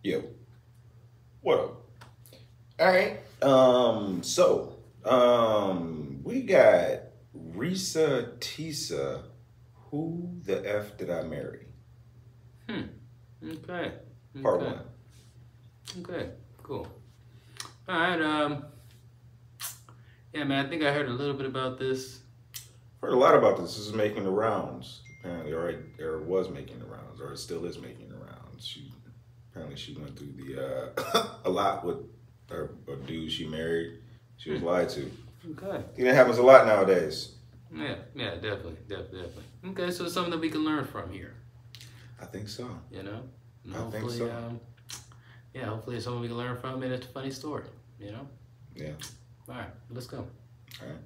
Yo, what up? All right. We got Reesa Tisa. Who the F did I marry? Hmm. Okay. Part one. Okay. Cool. All right. Yeah, man. I think I heard a little bit about this. Heard a lot about this. This is making the rounds. Apparently, or was making the rounds, or it still is making the rounds. She went through the a lot with a dude she married. She was lied to. Okay. I think that happens a lot nowadays. Yeah, definitely. Okay, so it's something that we can learn from here. I think so. You know? And I think so. Hopefully it's something we can learn from, and it's a funny story, you know? Yeah. All right, let's go. All right.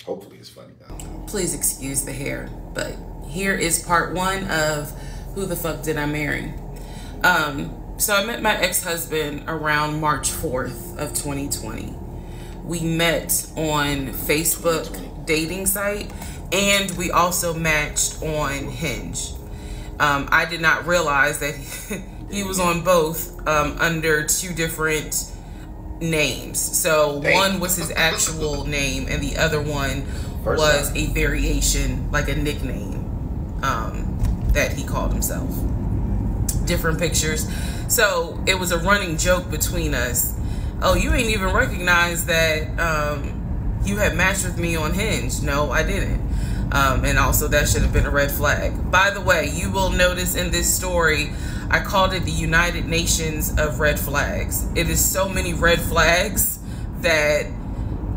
Hopefully it's funny now. Please excuse the hair, but here is part one of Who the Fuck Did I Marry? So I met my ex-husband around March 4th of 2020. We met on Facebook dating site, and we also matched on Hinge. I did not realize that he was on both under two different names. So one was his actual name, and the other one was a variation, like a nickname that he called himself. Different pictures. So it was a running joke between us. Oh, you ain't even recognize that you had matched with me on Hinge. No, I didn't. And also that should have been a red flag. By the way, you will notice in this story, I called it the United Nations of red flags. It is so many red flags that,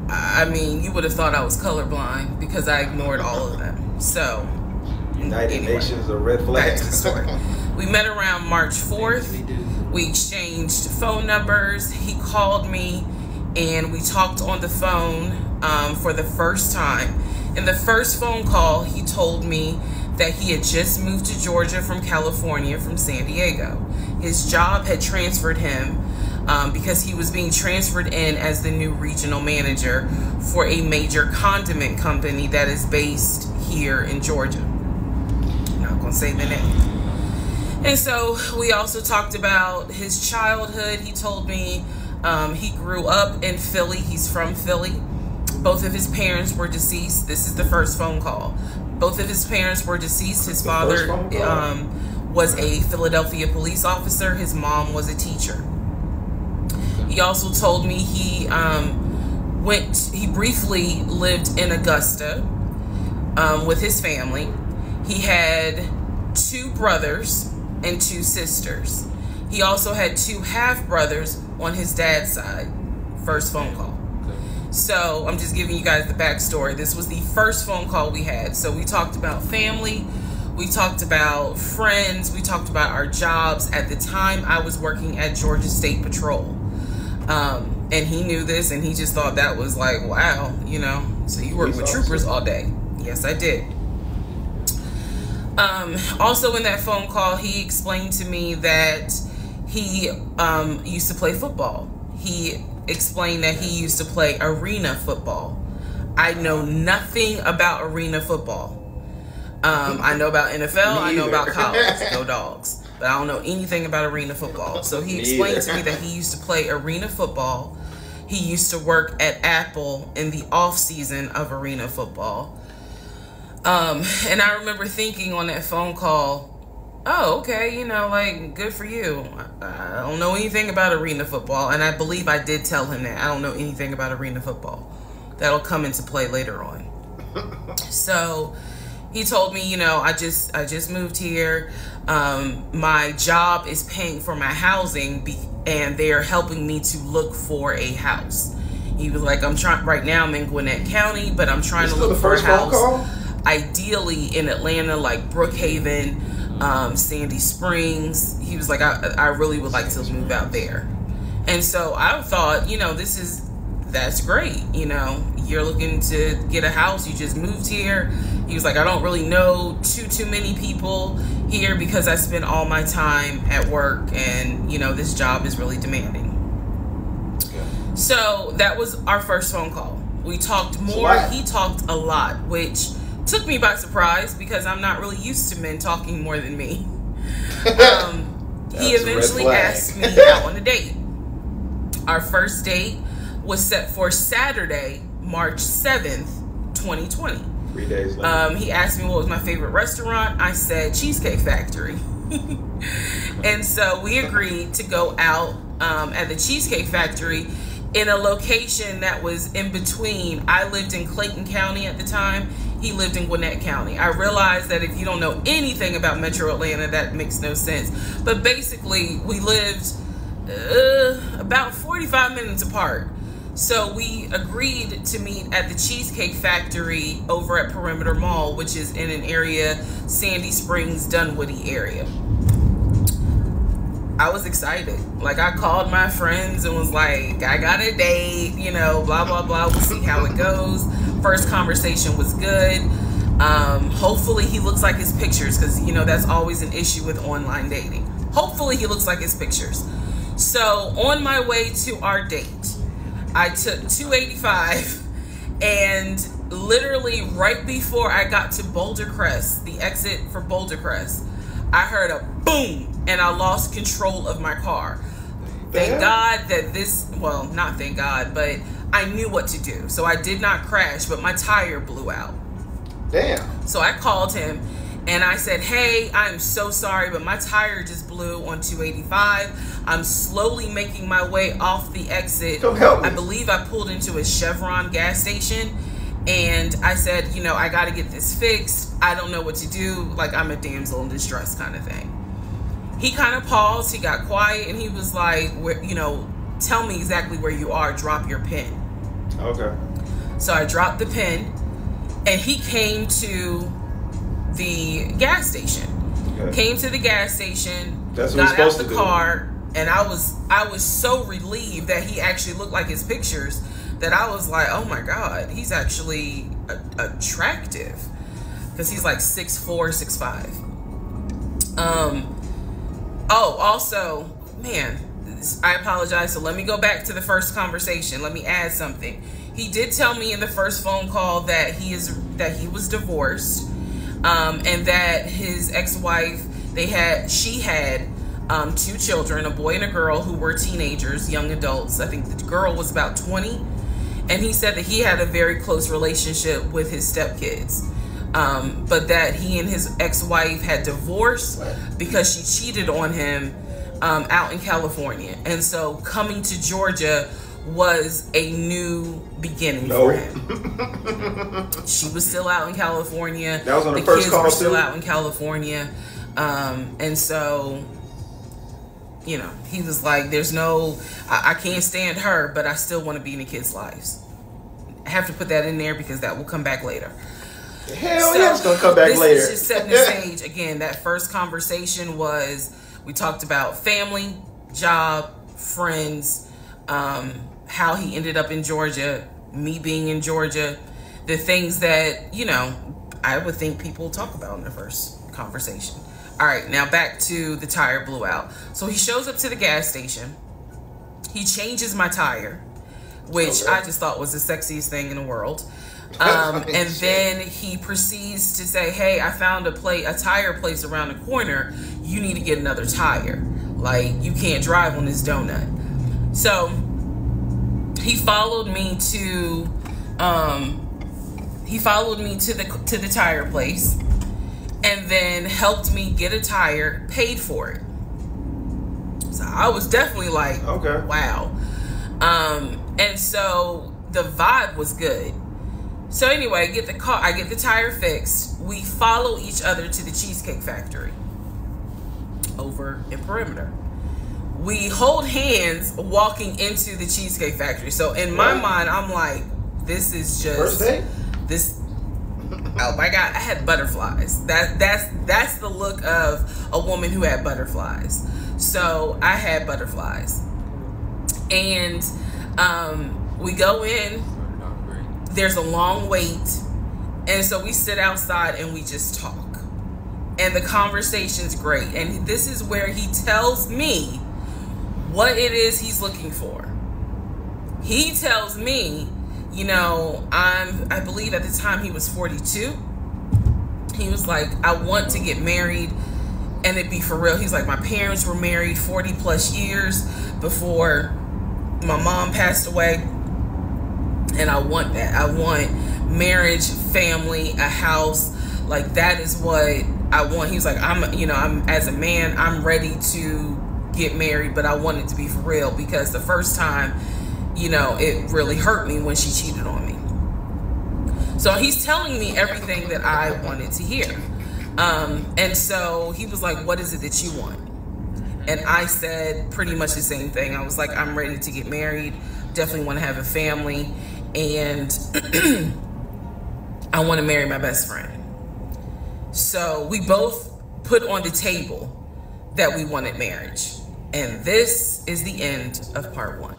I mean, you would have thought I was colorblind because I ignored all of them. So, United Nations of red flags. Back to the story. We met around March 4th. We exchanged phone numbers. He called me and we talked on the phone for the first time. In the first phone call, he told me that he had just moved to Georgia from California, from San Diego. His job had transferred him because he was being transferred in as the new regional manager for a major condiment company that is based here in Georgia. I'm not gonna say the name. And so we also talked about his childhood. He told me he grew up in Philly. He's from Philly. Both of his parents were deceased. This is the first phone call. Both of his parents were deceased. His father was a Philadelphia police officer. His mom was a teacher. He also told me he briefly lived in Augusta with his family. He had 2 brothers and 2 sisters. He also had 2 half-brothers on his dad's side. First phone call. So I'm just giving you guys the backstory. This was the first phone call we had. So we talked about family. We talked about friends. We talked about our jobs. At the time, I was working at Georgia State Patrol. And he knew this, and he just thought that was like, wow, you know. So you work with troopers all day. Yes, I did. Also in that phone call, he explained to me that he used to play football. He explained that he used to play arena football. I know nothing about arena football. I know about NFL. I know about college. Go Dogs. But I don't know anything about arena football. So he explained to me that he used to play arena football. He used to work at Apple in the off season of arena football. And I remember thinking on that phone call, oh, okay, you know, like, good for you. I don't know anything about arena football. And I believe I did tell him that. I don't know anything about arena football. That'll come into play later on. So he told me, you know, I just moved here. My job is paying for my housing and they're helping me to look for a house. He was like, right now I'm in Gwinnett County, but I'm trying to look for a house. Ideally in Atlanta, like Brookhaven, Sandy Springs. He was like, I really would like to move out there. And so I thought, you know, that's great. You know, you're looking to get a house. You just moved here. He was like, I don't really know too many people here because I spend all my time at work and, you know, this job is really demanding. So that was our first phone call. We talked more. He talked a lot, which took me by surprise because I'm not really used to men talking more than me. He he That's a red eventually flag. asked me out on a date. Our first date was set for Saturday, March 7th, 2020. 3 days later. He asked me what was my favorite restaurant. I said Cheesecake Factory. And so we agreed to go out at the Cheesecake Factory in a location that was in between. I lived in Clayton County at the time. He lived in Gwinnett County. I realized that if you don't know anything about Metro Atlanta, that makes no sense. But basically, we lived about 45 minutes apart. So we agreed to meet at the Cheesecake Factory over at Perimeter Mall, which is in an area, Sandy Springs, Dunwoody area. I was excited. Like, I called my friends and was like, I got a date, you know, blah, blah, blah. We'll see how it goes. First conversation was good. Hopefully he looks like his pictures, because, you know, that's always an issue with online dating. Hopefully he looks like his pictures. So on my way to our date, I took 285, and literally right before I got to Boulder Crest, the exit for Boulder Crest, I heard a boom, and I lost control of my car. Thank God that well, not thank God, but I knew what to do. So I did not crash, but my tire blew out. Damn. So I called him and I said, hey, I'm so sorry, but my tire just blew on 285. I'm slowly making my way off the exit. Come help me. I believe I pulled into a Chevron gas station. And I said, you know, I got to get this fixed. I don't know what to do. Like, I'm a damsel in distress kind of thing. He kind of paused. He got quiet. And he was like, you know, tell me exactly where you are. Drop your pin. Okay. So I dropped the pin. And he came to the gas station. Okay. Came to the gas station. That's what got he's out supposed the to do. car. And I was so relieved that he actually looked like his pictures, that I was like, oh my God, he's actually attractive, because he's like 6'4", 6'5". Oh, also, man, I apologize. So let me go back to the first conversation. Let me add something. He did tell me in the first phone call that he was divorced, and that his ex-wife, she had 2 children, a boy and a girl, who were teenagers, young adults. I think the girl was about 20. And he said that he had a very close relationship with his stepkids. But that he and his ex-wife had divorced because she cheated on him out in California. And so coming to Georgia was a new beginning for him. She was still out in California. That was on the first kids call were still too? out in California. And so, you know, he was like, there's no, I can't stand her, but I still want to be in the kids' lives. I have to put that in there because that will come back later. Hell yeah, it's going to come back later. This is just setting the stage. Again, that first conversation was, we talked about family, job, friends, how he ended up in Georgia, me being in Georgia, the things that, you know, I would think people talk about in the first conversation. All right, now back to the tire blew out. So he shows up to the gas station. He changes my tire, which I just thought was the sexiest thing in the world. And then he proceeds to say, hey, I found a tire place around the corner. You need to get another tire. Like, you can't drive on this donut. So he followed me to the tire place, and then helped me get a tire, paid for it. So I was definitely like, okay, wow. And so the vibe was good. So anyway, I get the tire fixed. We follow each other to the Cheesecake Factory over in Perimeter. We hold hands walking into the Cheesecake Factory. So in my mind, I'm like, this is just first date? This. Oh my God, I had butterflies. That's the look of a woman who had butterflies. So I had butterflies. And we go in, there's a long wait. And so we sit outside and we just talk. And the conversation's great. And this is where he tells me what it is he's looking for. He tells me, you know, I believe at the time he was 42. He was like, I want to get married and it be for real. He's like, my parents were married 40 plus years before my mom passed away, and I want that. I want marriage, family, a house. Like, that is what I want. He was like, I'm as a man, I'm ready to get married, but I want it to be for real, because the first time, it really hurt me when she cheated on me. So he's telling me everything that I wanted to hear. And so he was like, what is it that you want? And I said pretty much the same thing. I was like, I'm ready to get married, definitely want to have a family, and I want to marry my best friend. So we both put on the table that we wanted marriage. And this is the end of part 1.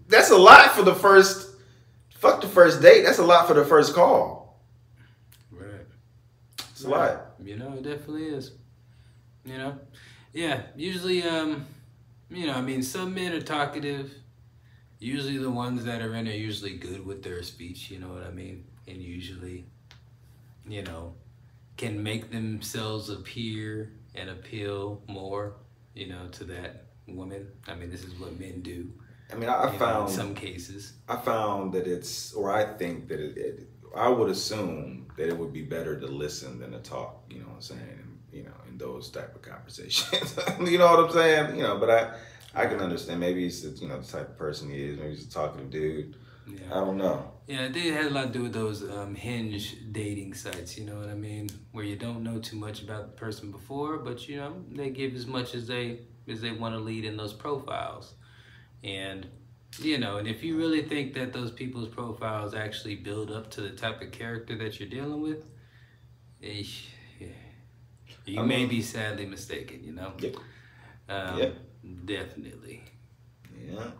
That's a lot for the first. Fuck the first date. That's a lot for the first call. Right. It's a lot. It definitely is. Yeah. Usually, some men are talkative. Usually, the ones that are in are usually good with their speech. You know what I mean? And usually, can make themselves appear and appeal more, to that woman. I mean, this is what men do. I mean, I found in some cases. I found that I think that I would assume that it would be better to listen than to talk. You know what I'm saying? In those type of conversations. You know what I'm saying? But I can understand. Maybe he's the type of person he is. Maybe he's a talkative dude. Yeah. I don't know. Yeah, I think it has a lot to do with those hinge dating sites, you know what I mean? Where you don't know too much about the person before, but they give as much as they want to lead in those profiles. And and if you really think that those people's profiles actually build up to the type of character that you're dealing with, you may be sadly mistaken, Yep. Definitely. Yeah.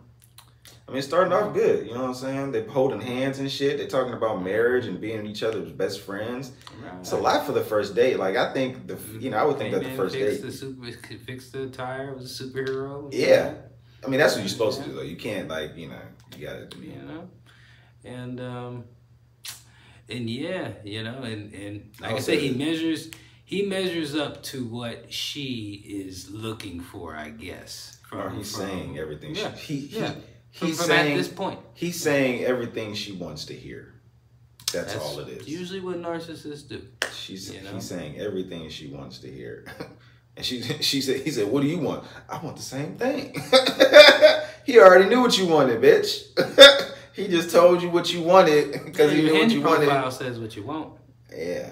I mean, starting off good, you know what I'm saying? They're holding hands and shit. They're talking about marriage and being each other's best friends. Right. It's a lot for the first date. Like, I think I would think that the first date. Fix the tire, was a superhero. Yeah. I mean, that's what you're supposed to do, though. You can't, you gotta do And like I said, he measures up to what she is looking for, I guess. He's saying everything. Yeah. He's saying, at this point, he's saying everything she wants to hear. That's all it is. Usually what narcissists do. He's saying everything she wants to hear. And he said, what do you want? I want the same thing. He already knew what you wanted, bitch. He just told you what you wanted because he knew what you wanted. Your profile says what you want. Yeah.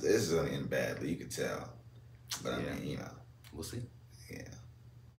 This is going to end badly, you can tell. But I mean, We'll see. Yeah.